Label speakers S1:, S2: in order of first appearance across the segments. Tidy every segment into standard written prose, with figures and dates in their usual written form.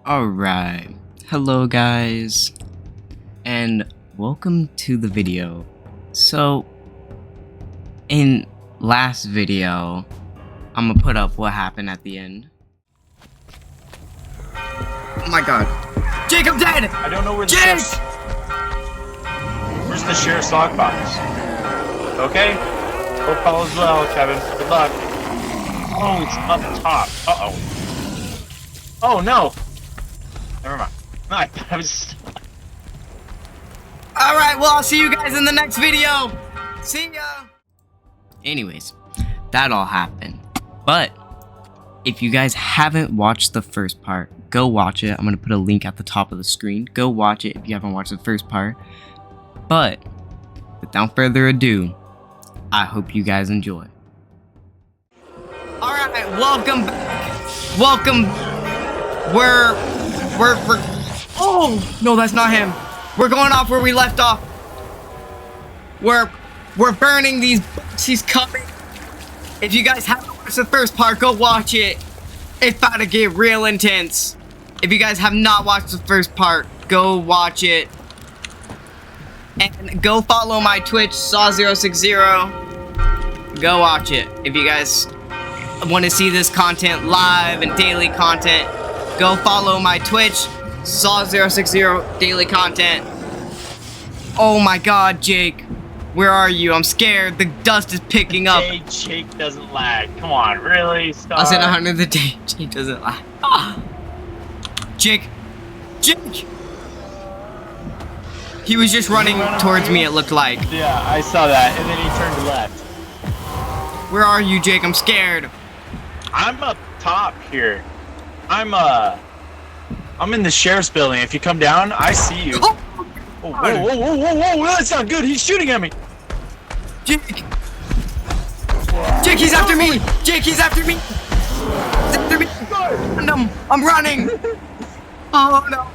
S1: Alright, hello guys, and welcome to the video. So, in last video, I'm gonna put up what happened at the end. Oh my god. Jake, I'm dead!
S2: I don't know where the
S1: Jake!
S2: sheriff's... Where's the sheriff's lockbox? Okay? Hope all is well, Kevin. Good luck. Oh, it's up top. Uh-oh. Oh, no! Never mind. No, I was...
S1: Alright, well, I'll see you guys in the next video! See ya! Anyways, that all happened. But, if you guys haven't watched the first part, go watch it. I'm gonna put a link at the top of the screen. Go watch it if you haven't watched the first part. But, without further ado, I hope you guys enjoy. Alright, welcome back. Welcome. We're... Oh! No, that's not him. We're going off where we left off. We're burning these books. He's coming. If you guys haven't watched the first part, go watch it. It's about to get real intense. If you guys have not watched the first part, go watch it. And go follow my Twitch, Saw060. Go watch it. If you guys want to see this content live and daily content, go follow my Twitch, Saw060 daily content. Oh my god, Jake. Where are you? I'm scared. The dust is picking up.
S2: Jake doesn't lag. Come on, really? Stop.
S1: I said 100 the day. Jake doesn't lag. Ah. Jake. Jake. He was just running towards me, it looked like.
S2: Yeah, I saw that, and then he turned left.
S1: Where are you, Jake? I'm scared.
S2: I'm up top here. I'm in the sheriff's building. If you come down, I see you.
S1: Oh,
S2: Oh, whoa, that's not good. He's shooting at me.
S1: Jake. Jake, he's after me. Jake, he's after me. He's after me. I'm running. Oh, no.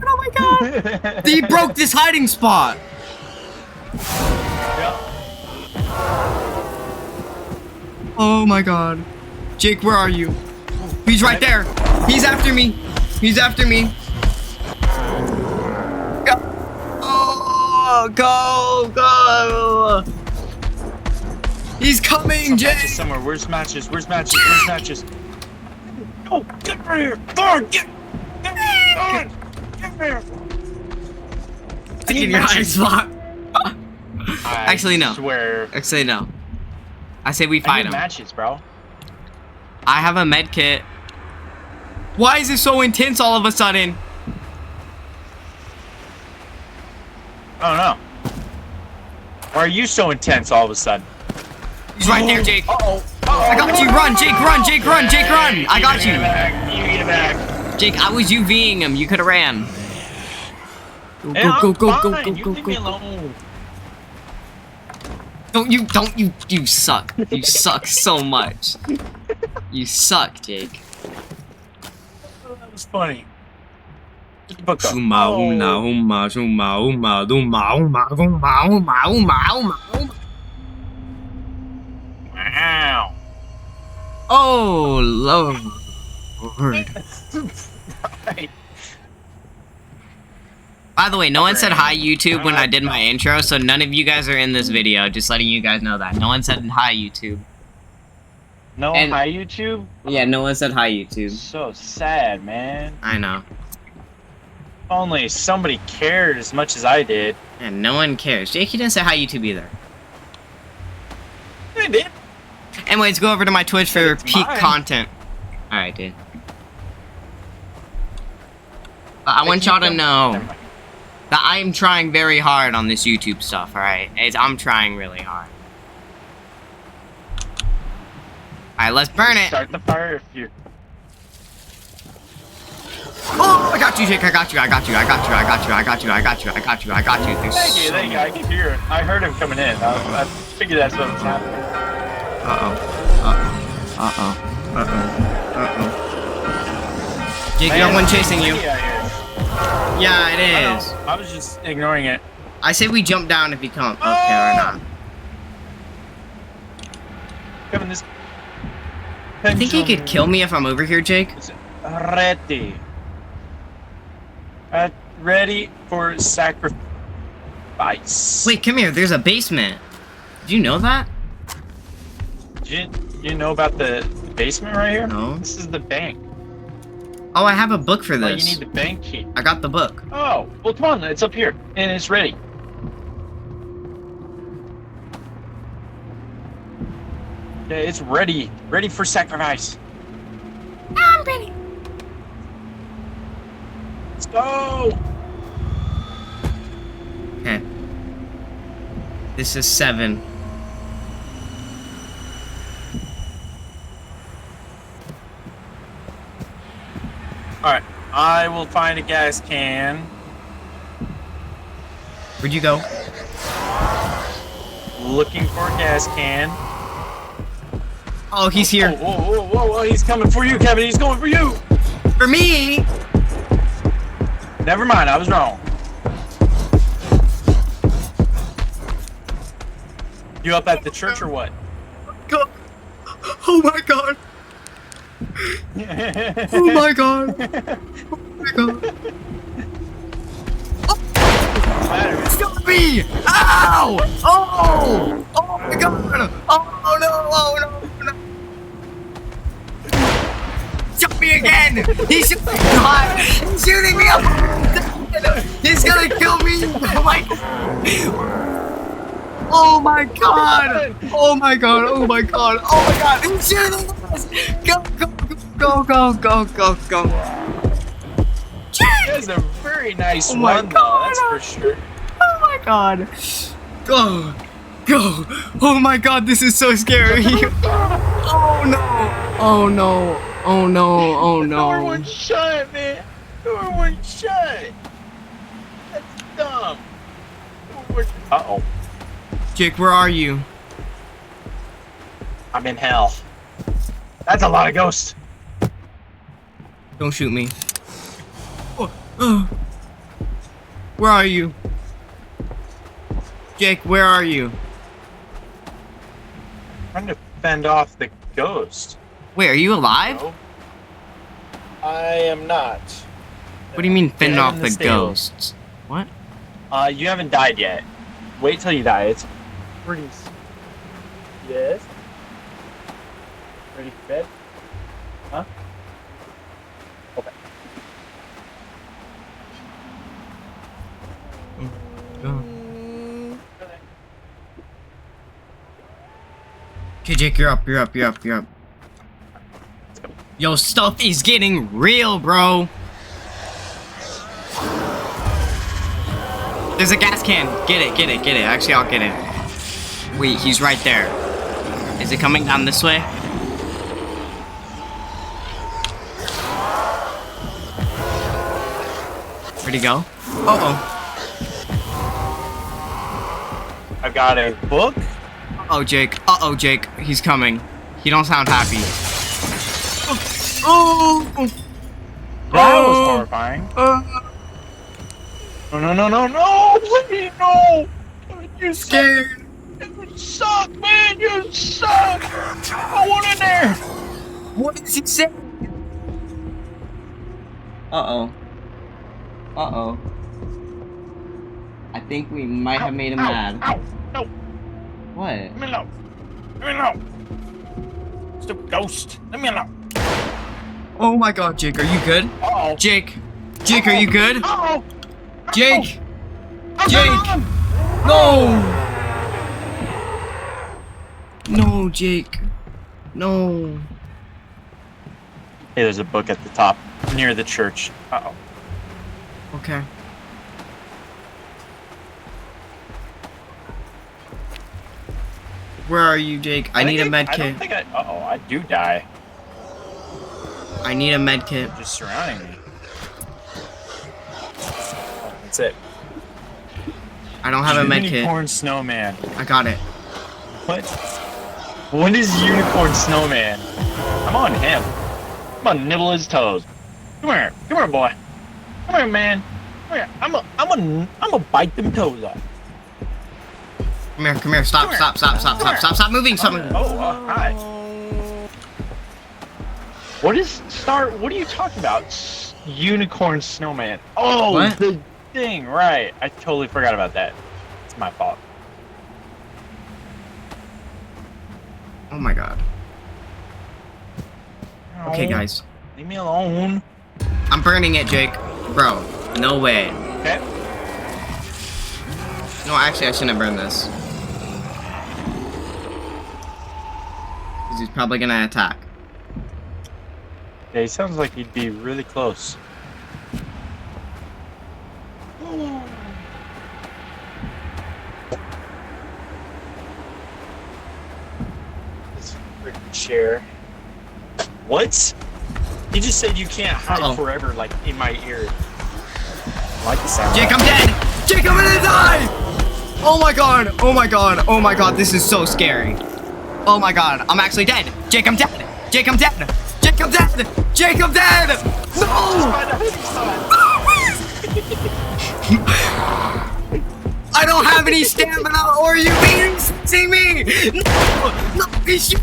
S1: Oh, my God. He broke this hiding spot.
S2: Yeah.
S1: Oh, my God. Jake, where are you? He's right there. He's after me. He's after me. Go. Oh, go. He's coming, Jake.
S2: Matches somewhere. Where's matches? Where's matches? Oh, get over here. Thorn, get here.
S1: In your hiding spot. Actually, no.
S2: Swear.
S1: Actually, no. I say we fight him.
S2: Matches, bro.
S1: I have a med kit. Why is it so intense all of a sudden?
S2: I don't know. Why are you so intense all of a sudden?
S1: He's right there, Jake.
S2: Uh-oh.
S1: I got you. Run, Jake, run, Jake, run, Jake, run. I got you.
S2: You get it back.
S1: Jake, I was UVing him. You could have ran.
S2: Hey,
S1: Go.
S2: You leave me alone.
S1: Don't you suck. You suck so much. You suck, Jake.
S2: That was funny. Get the book up. Wow.
S1: Oh, Lord.
S2: Right.
S1: By the way, no one said hi YouTube when I did my intro, so none of you guys are in this video. Just letting you guys know that. No one said hi YouTube.
S2: No,
S1: And-
S2: hi YouTube.
S1: Yeah, no one said hi YouTube.
S2: So sad, man.
S1: I know.
S2: If only somebody cared as much as I did.
S1: And no one cares. Jake, he didn't say hi YouTube either.
S2: They did.
S1: Anyways, go over to my Twitch for
S2: It's
S1: peak
S2: mine.
S1: content. Alright, dude. But I want y'all to know
S2: Never mind.
S1: that I am trying very hard on this YouTube stuff, alright? I'm trying really hard. Alright, let's burn it!
S2: Start the fire if you.
S1: Oh, I got you, Jake, I got you. There's
S2: Thank you.
S1: so
S2: I can hear it. I heard him coming in. I figured that's what was happening.
S1: Jake, you got one chasing you. Yeah, it
S2: I
S1: is.
S2: I was just ignoring it.
S1: I say we jump down if you come up there or not.
S2: Kevin, this.
S1: I think he could kill me if I'm over here, Jake.
S2: Ready. Ready for sacrifice.
S1: Wait, come here. There's a basement. Did you know that?
S2: You know about the basement right here?
S1: No.
S2: This is the bank.
S1: Oh, I have a book for
S2: Oh,
S1: this.
S2: you need the bank key.
S1: I got the book.
S2: Oh, well, come on. It's up here, and it's ready. Yeah, it's ready. Ready for sacrifice.
S1: I'm ready.
S2: Let's go.
S1: Okay. This is 7.
S2: Alright, I will find a gas can.
S1: Where'd you go?
S2: Looking for a gas can.
S1: Oh, he's here.
S2: Whoa, he's coming for you, Kevin. He's going for you.
S1: For me!
S2: Never mind, I was wrong. You up at the church or what?
S1: God. Oh my god. Oh my god. Oh my god. Oh, it's got me! Ow! Oh! Oh my god! Oh no! Oh no! Shot me again! He's shooting me! He's shooting me up! He's gonna kill me! Oh my god! Oh my god! Oh my god! Oh my god! Oh my god! He's shooting us! Go!
S2: That's a very nice
S1: Oh my
S2: one, though,
S1: God.
S2: that's for sure.
S1: Oh my god! Go! Oh my god, this is so scary! Oh no! Oh no! Oh no! Oh no!
S2: Door won't shut, man. Door won't shut. That's dumb. Uh-oh.
S1: Jake, where are you?
S2: I'm in hell. That's a lot of ghosts.
S1: Don't shoot me. Where are you? Jake, where are you?
S2: Trying to fend off the ghost.
S1: Wait, are you alive?
S2: No. I am not.
S1: What do you mean fend
S2: Get
S1: off
S2: in
S1: the
S2: stables.
S1: ghosts? What?
S2: You haven't died yet. Wait till you die. It's pretty. Yes. Ready for bed? Huh? Okay.
S1: Okay, Jake, you're up. Yo, stuff is getting real, bro. There's a gas can. Get it. Actually, I'll get it. Wait, he's right there. Is it coming down this way? Where'd he go? Uh-oh.
S2: I've got a book.
S1: Uh-oh, Jake. He's coming. He don't sound happy. Oh!
S2: That was horrifying. No! Please, no! You
S1: Scared.
S2: You suck, man! You suck! I want in there!
S1: What does he say? Uh-oh. I think we might have made him mad.
S2: Ow! No!
S1: What?
S2: Leave me alone! Stupid ghost! Leave me alone!
S1: Oh my god, Jake, are you good?
S2: Uh-oh!
S1: Jake, are you good?
S2: Uh-oh!
S1: Jake!
S2: Jake!
S1: No, Jake. No.
S2: Hey, there's a book at the top, near the church. Uh-oh.
S1: Okay. Where are you, Jake? I need a med
S2: I don't
S1: kit.
S2: think uh-oh, I do die.
S1: I need a med kit.
S2: They're just surrounding me. Oh, that's it.
S1: I don't have a med kit.
S2: Unicorn snowman.
S1: I got it.
S2: What? What is unicorn snowman? I'm on him. I'm gonna nibble his toes. Come here, boy. Come here, man. Come here. I'm gonna bite them toes off.
S1: Come here. Stop moving.
S2: Oh, hi. What is Star? What are you talking about? Unicorn snowman. Oh,
S1: What?
S2: the thing. Right. I totally forgot about that. It's my fault.
S1: Oh my god. Okay, guys.
S2: Leave me alone.
S1: I'm burning it, Jake. Bro, no way.
S2: Okay.
S1: No, actually, I shouldn't burn this. Because he's probably gonna attack.
S2: Yeah, he sounds like he'd be really close. This freaking chair. What? He just said you can't hide forever, like in my ear. I like the sound.
S1: Jake, I'm dead! Jake, I'm gonna die! Oh my god! Oh my god! Oh my god! This is so scary. Oh my god! I'm actually dead. Jake, I'm dead. Jake, I'm dead. Jake, I'm dead. Jake, I'm dead. No! I don't have any stamina, or you see me? No! No! Please!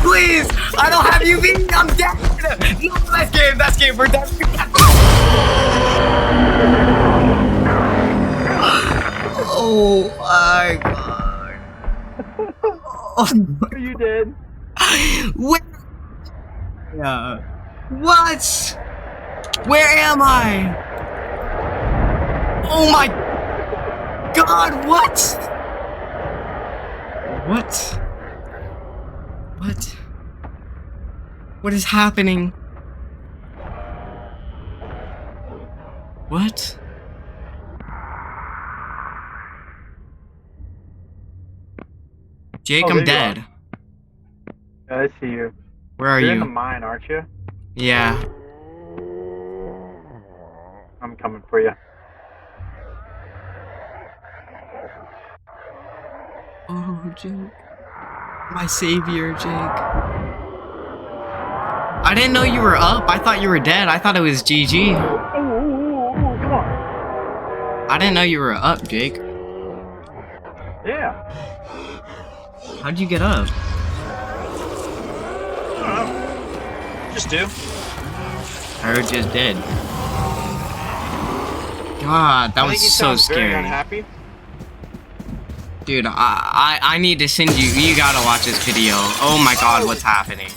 S1: Please! I don't have UV! I'm dead! No, that's game, we're dead. Oh my god. Oh my
S2: Are you dead?
S1: Where? Yeah. What? Where am I? Oh my god, what? What? What? What is happening? What? Jake,
S2: Oh,
S1: I'm
S2: there you
S1: dead.
S2: Yeah, I see you.
S1: Where are
S2: You're in the
S1: you?
S2: mine, aren't you?
S1: Yeah.
S2: I'm coming for you.
S1: Oh, Jake. My savior, Jake. I didn't know you were up. I thought you were dead. I thought it was GG.
S2: Come on.
S1: I didn't know you were up, Jake.
S2: Yeah.
S1: How'd you get up?
S2: Just do.
S1: I just did. God, that was so
S2: Very
S1: scary.
S2: unhappy.
S1: Dude, I need to send you. You gotta watch this video. Oh my god, what's happening?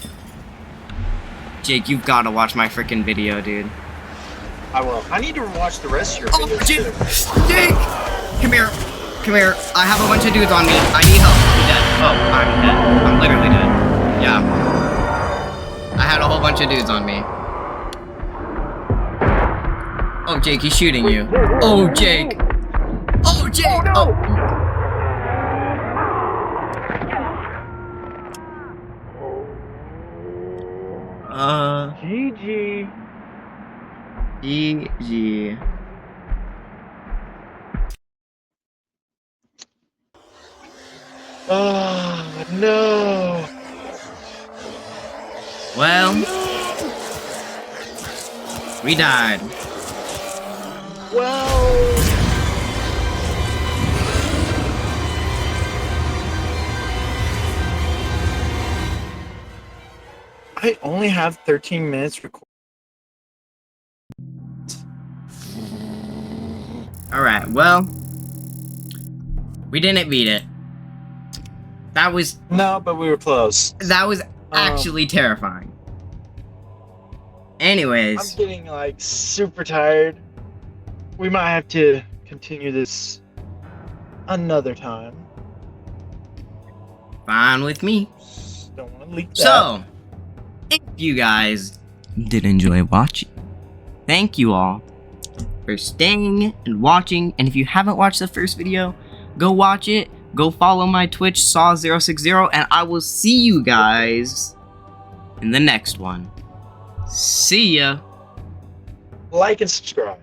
S1: Jake, you've gotta watch my freaking video, dude.
S2: I will. I need to watch the rest of your
S1: Oh,
S2: videos
S1: Jake!
S2: too.
S1: Jake! Come here. Come here. I have a bunch of dudes on me. I need help. I'm dead. Oh, I'm dead. I'm literally dead. Yeah. I had a whole bunch of dudes on me. Oh, Jake, he's shooting you. Oh, Jake. Oh, Jake. Oh.
S2: GG.
S1: GG.
S2: Oh no.
S1: Well, we died.
S2: Well. I only have 13 minutes recorded.
S1: Alright, well, we didn't beat it. That was
S2: No, but we were close.
S1: actually terrifying. Anyways.
S2: I'm getting like super tired. We might have to continue this another time.
S1: Fine with me.
S2: Don't want to leak that.
S1: So, if you guys did enjoy watching, thank you all for staying and watching. And if you haven't watched the first video, go watch it. Go follow my Twitch, Saw060, and I will see you guys in the next one. See ya.
S2: Like and subscribe.